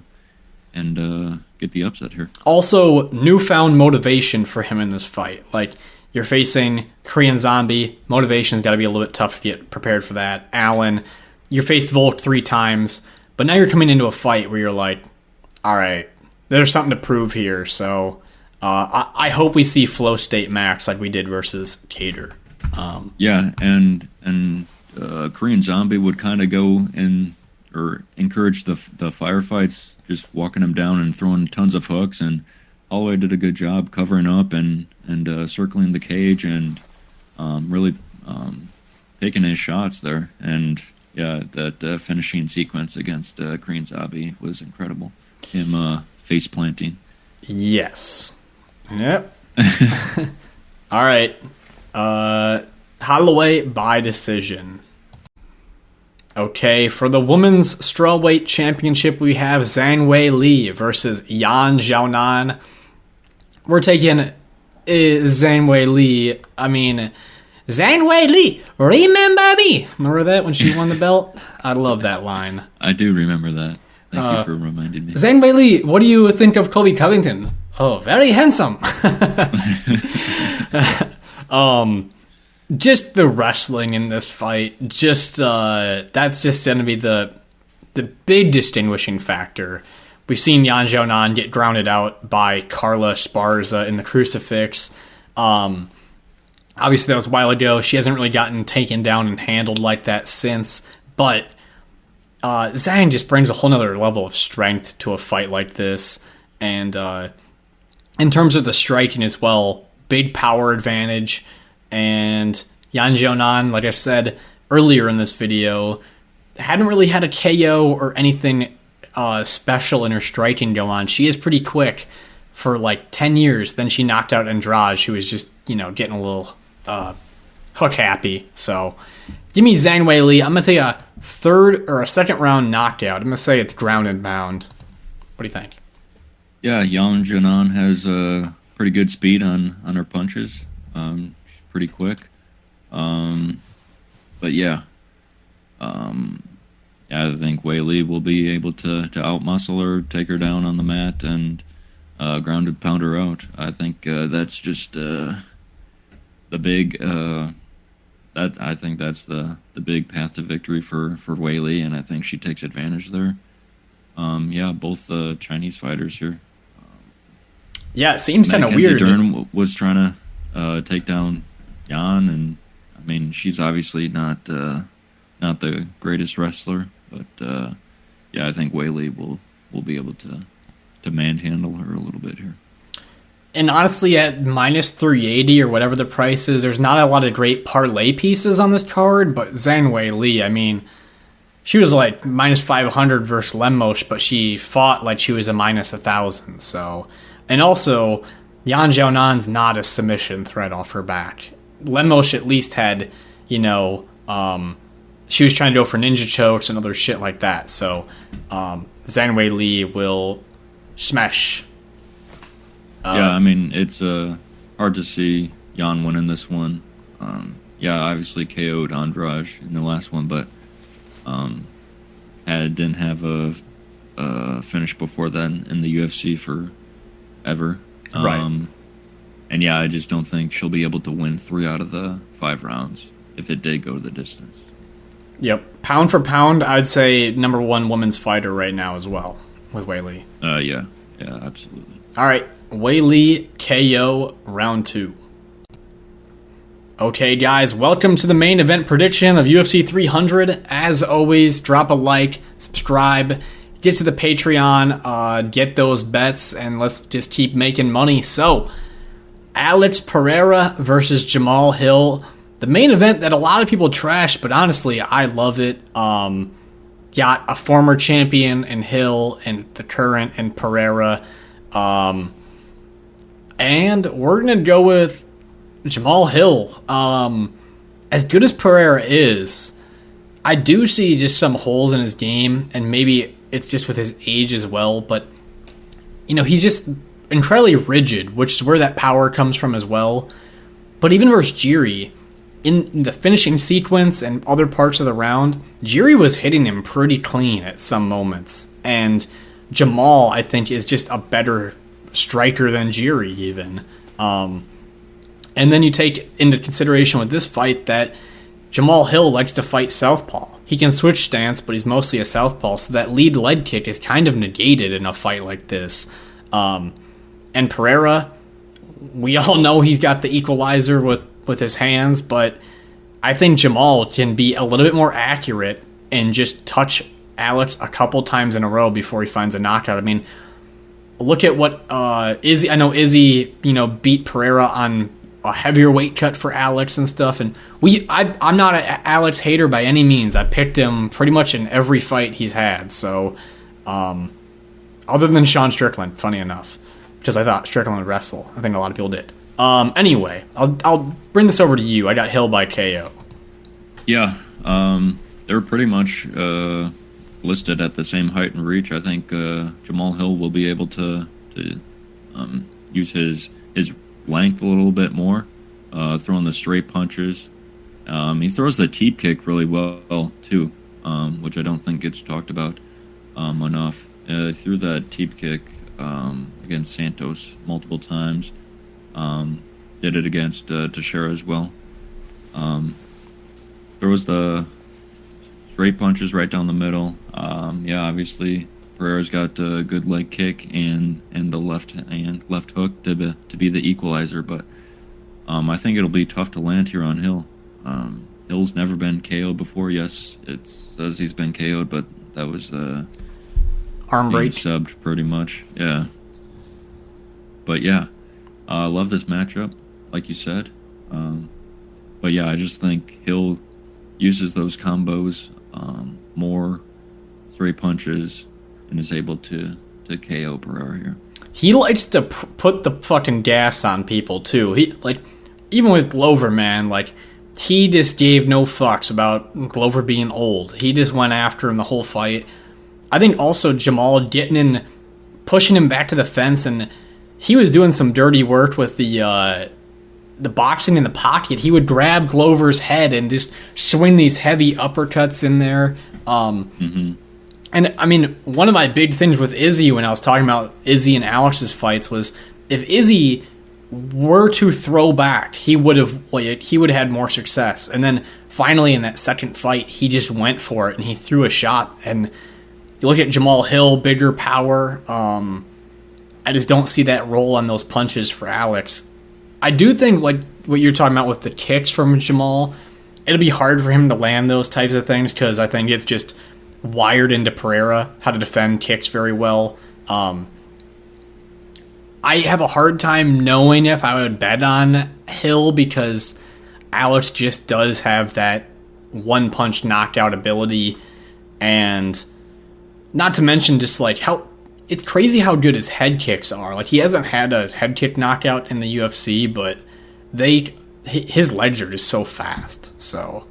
E: get the upset here. Also,
D: newfound motivation for him in this fight. You're facing Korean Zombie. Motivation's got to be a little bit tough to get prepared for that. Allen, you faced Volk 3 times, but now you're coming into a fight where you're like, all right, there's something to prove here. So I hope we see flow state Max like we did versus Kattar.
E: And Korean Zombie would kind of go or encourage the firefights, just walking them down and throwing tons of hooks, and Holloway did a good job covering up and circling the cage and really taking his shots there. And that finishing sequence against Korean Zombie was incredible. Him face planting.
D: Yes. Yep. All right. Holloway by decision. Okay, for the women's strawweight championship, we have Zhang Weili versus Yan Xiaonan. We're taking Zhang Weili. Zhang Weili, remember me? Remember that when she won the belt? I love that line.
E: I do remember that. Thank you for reminding me.
D: Zhang Weili, what do you think of Colby Covington? Oh, very handsome. Just the wrestling in this fight, that's just going to be the big distinguishing factor. We've seen Yan Xiaonan get grounded out by Carla Esparza in the crucifix. Obviously, that was a while ago. She hasn't really gotten taken down and handled like that since. But Zhang just brings a whole nother level of strength to a fight like this. And in terms of the striking as well, big power advantage. And Yan Xiaonan, like I said earlier in this video, hadn't really had a KO or anything special in her striking go on. She is pretty quick for 10 years. Then she knocked out Andrade, who was just, getting a little hook happy. So give me Zhang Weili. I'm going to take a third or a second round knockout. I'm going to say it's ground and pound. What do you think?
E: Yeah, Yan Xiaonan has pretty good speed on her punches. Pretty quick. But I think Weili will be able to outmuscle her, take her down on the mat, and ground and pound her out. I think that's just the big I think that's the big path to victory for Weili, and I think she takes advantage there. Both Chinese fighters here.
D: It seems kind of weird.
E: Dern was trying to take down Yan, and she's obviously not the greatest wrestler, but I think Weili will be able to manhandle her a little bit here.
D: And honestly, at minus 380 or whatever the price is, there's not a lot of great parlay pieces on this card, but Zhang Weili, she was minus 500 versus Lemos, but she fought like she was a minus 1,000. So, and also, Yan Xiaonan's not a submission threat off her back. Lemos at least had, she was trying to go for ninja chokes and other shit like that. So Zhang Weili will smash.
E: It's hard to see Yan winning this one. Obviously KO'd Andrade in the last one, but didn't have a finish before then in the UFC forever.
D: Right.
E: I just don't think she'll be able to win 3 out of the 5 rounds if it did go the distance.
D: Yep. Pound for pound, I'd say number 1 women's fighter right now as well with Weili.
E: Yeah, absolutely.
D: All right, Weili KO round 2. Okay, guys, welcome to the main event prediction of UFC 300. As always, drop a like, subscribe, get to the Patreon, get those bets, and let's just keep making money. So, Alex Pereira versus Jamahal Hill. The main event that a lot of people trash, but honestly, I love it. Got a former champion in Hill and the current in Pereira. And we're going to go with Jamahal Hill. As good as Pereira is, I do see just some holes in his game, and maybe it's just with his age as well, but he's just incredibly rigid, which is where that power comes from as well. But even versus Jiri, in the finishing sequence and other parts of the round, Jiri was hitting him pretty clean at some moments. And Jamahal, I think, is just a better striker than Jiri even. And then you take into consideration with this fight that Jamahal Hill likes to fight southpaw. He can switch stance, but he's mostly a southpaw, so that lead leg kick is kind of negated in a fight like this. And Pereira, we all know he's got the equalizer with his hands, but I think Jamahal can be a little bit more accurate and just touch Alex a couple times in a row before he finds a knockout. I mean, look at what Izzy. I know Izzy, beat Pereira on a heavier weight cut for Alex and stuff. And I'm not an Alex hater by any means. I picked him pretty much in every fight he's had. So, other than Sean Strickland, funny enough, because I thought Strickland would wrestle. I think a lot of people did. Anyway, I'll bring this over to you. I got Hill by KO.
E: Yeah, they're pretty much listed at the same height and reach. I think Jamahal Hill will be able to use his length a little bit more, throwing the straight punches. He throws the teep kick really well too, which I don't think gets talked about enough. He threw that teep kick against Santos multiple times. Did it against Teixeira as well. Throws the straight punches right down the middle. Obviously Pereira's got a good leg kick and the left hook to be the equalizer, but I think it'll be tough to land here on Hill. Hill's never been KO'd before. Yes, it says he's been KO'd, but that was
D: arm break
E: subbed pretty much. Yeah, but yeah, I love this matchup, like you said. But yeah, I just think Hill uses those combos more, straight punches, and is able to KO Pereira here.
D: He likes to put the fucking gas on people too. He even with Glover, man, he just gave no fucks about Glover being old. He just went after him the whole fight. I think also Jamahal getting in, pushing him back to the fence, and he was doing some dirty work with the boxing in the pocket. He would grab Glover's head and just swing these heavy uppercuts in there. And I mean, one of my big things with Izzy when I was talking about Izzy and Alex's fights was if Izzy were to throw back, he would have had more success. And then finally in that second fight, he just went for it and he threw a shot. And you look at Jamahal Hill, bigger power. I just don't see that roll on those punches for Alex. I do think what you're talking about with the kicks from Jamahal, it'll be hard for him to land those types of things because I think it's just wired into Pereira how to defend kicks very well. I have a hard time knowing if I would bet on Hill because Alex just does have that one-punch knockout ability, and not to mention just how it's crazy how good his head kicks are. Like, he hasn't had a head kick knockout in the UFC, but his legs are just so fast. So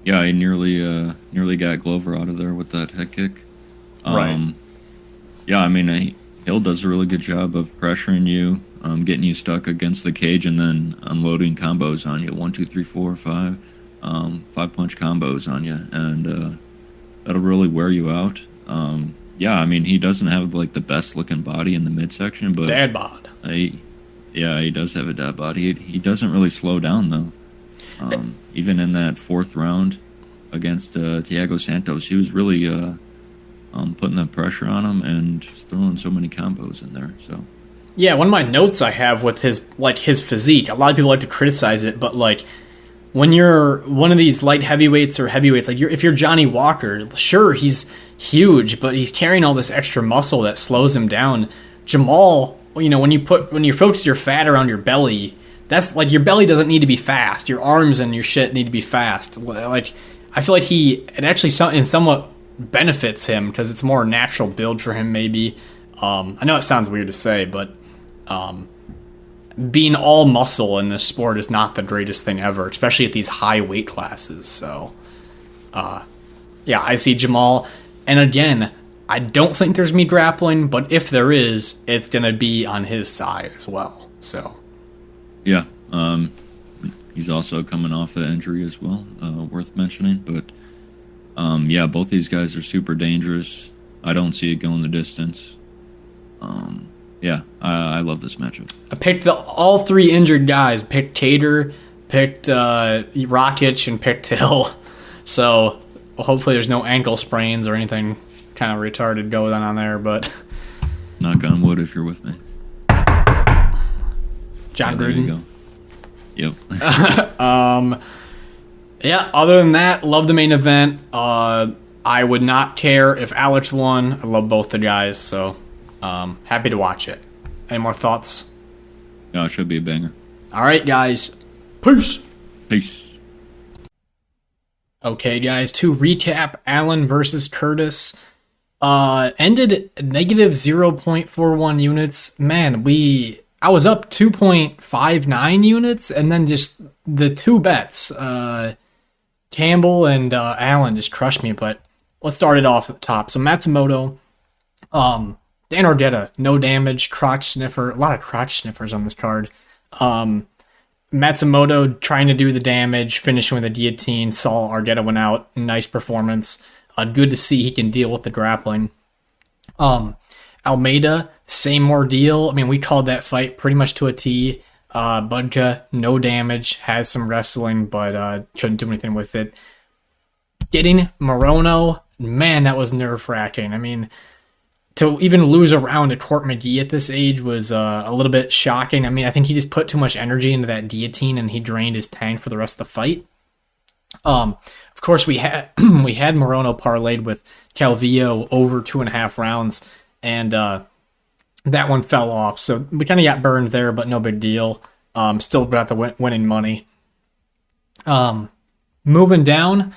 E: yeah, he nearly got Glover out of there with that head kick.
D: Right.
E: Yeah, I mean, Hill does a really good job of pressuring you, getting you stuck against the cage, and then unloading combos on you. 1, 2, 3, 4, 5. 5-punch combos on you, and that'll really wear you out. Yeah, I mean, he doesn't have like the best looking body in the midsection, but
D: dad bod.
E: He does have a dad bod. He doesn't really slow down though. Even in that 4th round against Thiago Santos, he was really putting the pressure on him and just throwing so many combos in there. So
D: yeah, one of my notes I have with his physique, a lot of people like to criticize it, but like, when you're one of these light heavyweights or heavyweights, like if you're Johnny Walker, sure, he's huge, but he's carrying all this extra muscle that slows him down. Jamahal, when you focus your fat around your belly, that's like, your belly doesn't need to be fast. Your arms and your shit need to be fast. Like, I feel like it actually somewhat benefits him because it's more natural build for him. Maybe I know it sounds weird to say, but being all muscle in this sport is not the greatest thing ever, especially at these high weight classes. So, yeah, I see Jamahal. And again, I don't think there's me grappling, but if there is, it's going to be on his side as well. So,
E: yeah, he's also coming off an injury as well, worth mentioning. But, yeah, both these guys are super dangerous. I don't see it going the distance. Yeah, I love this matchup.
D: I picked all 3 injured guys. Picked Kattar, picked Rakic, and picked Hill. So hopefully there's no ankle sprains or anything kind of retarded going on there. But
E: knock on wood if you're with me.
D: John Gruden.
E: Yep.
D: Yeah, other than that, love the main event. I would not care if Alex won. I love both the guys, so happy to watch it. Any more thoughts?
E: No, it should be a banger.
D: All right, guys. Peace.
E: Peace.
D: Okay, guys, to recap, Allen versus Curtis ended negative 0.41 units. Man, I was up 2.59 units, and then just the 2 bets, Campbell and Allen just crushed me. But let's start it off at the top. So Matsumoto, Dan Ardetta, no damage, crotch sniffer, a lot of crotch sniffers on this card. Matsumoto trying to do the damage, finishing with a guillotine. Saw Ardetta went out. Nice performance. Good to see he can deal with the grappling. Almeida, same ordeal. I mean, we called that fight pretty much to a T. Budka, no damage, has some wrestling, but couldn't do anything with it. Getting Morono, man, that was nerve-wracking. I mean, to even lose a round to Court McGee at this age was a little bit shocking. I mean, I think he just put too much energy into that guillotine and he drained his tank for the rest of the fight. Of course, we had Morono parlayed with Calvillo over 2.5 rounds, and that one fell off. So we kind of got burned there, but no big deal. Still got the winning money. Moving down,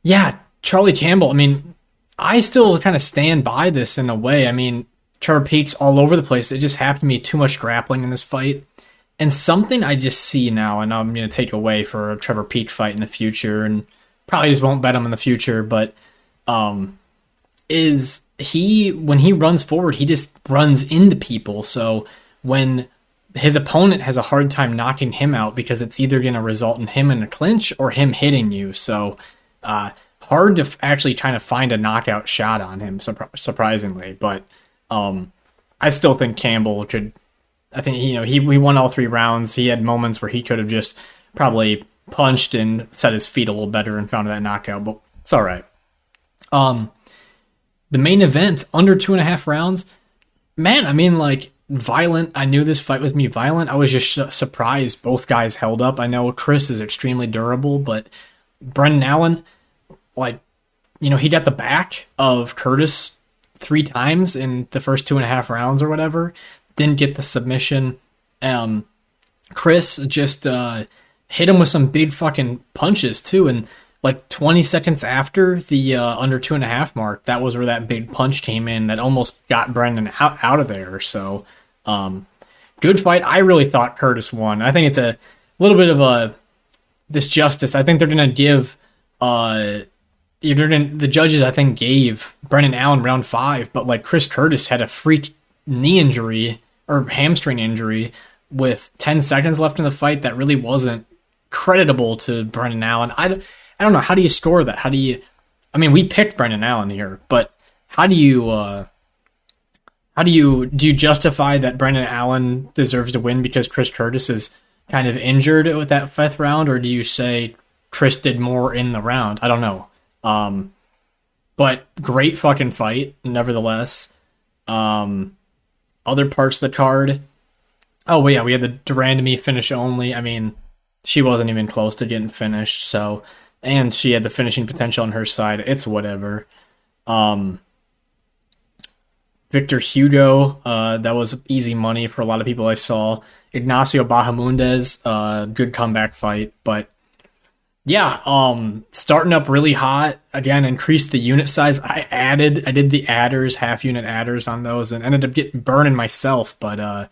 D: yeah, Charlie Campbell. I mean, I still kind of stand by this in a way. I mean, Trevor Peach's all over the place. It just happened to be too much grappling in this fight. And something I just see now, and I'm going to take away for a Trevor Peach fight in the future, and probably just won't bet him in the future, but is when he runs forward, he just runs into people. So when his opponent has a hard time knocking him out, because it's either going to result in him in a clinch or him hitting you. So hard to actually trying to find a knockout shot on him, surprisingly. But I still think Campbell could. I think he won all 3 rounds. He had moments where he could have just probably punched and set his feet a little better and found that knockout, but it's all right. The main event, under 2.5 rounds, man, I mean, like, violent. I knew this fight was me violent. I was just surprised both guys held up. I know Chris is extremely durable, but Brendan Allen, like, he got the back of Curtis 3 times in the first 2.5 rounds or whatever. Didn't get the submission. Chris just hit him with some big fucking punches too, and like 20 seconds after the under 2.5 mark, that was where that big punch came in that almost got Brendan out of there. So, good fight. I really thought Curtis won. I think it's a little bit of a disjustice. I think they're going to give, the judges, I think, gave Brendan Allen round 5, but like Chris Curtis had a freak knee injury or hamstring injury with 10 seconds left in the fight that really wasn't creditable to Brendan Allen. I don't know. How do you score that? We picked Brendan Allen here, but do you justify that Brendan Allen deserves to win because Chris Curtis is kind of injured with that 5th round, or do you say Chris did more in the round? I don't know. But great fucking fight, nevertheless. Other parts of the card. Oh, yeah, we had the Durandamy finish only. I mean, she wasn't even close to getting finished, so... And she had the finishing potential on her side. It's whatever. Victor Hugo, that was easy money for a lot of people I saw. Ignacio Bahamundes, good comeback fight. But, yeah, starting up really hot. Again, increased the unit size. I did the adders, half-unit adders on those, and ended up getting burning myself. But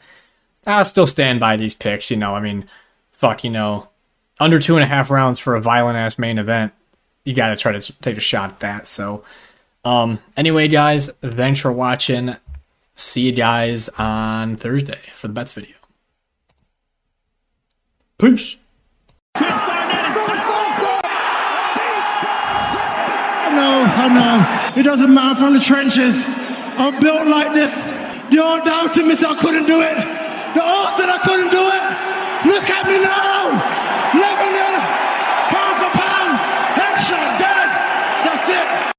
D: I'll still stand by these picks, under 2.5 rounds for a violent-ass main event. You got to try to take a shot at that. So, anyway, guys, thanks for watching. See you guys on Thursday for the bets video. Peace.
A: I know. It doesn't matter from the trenches. I'm built like this. You don't doubt me, so I couldn't do it. The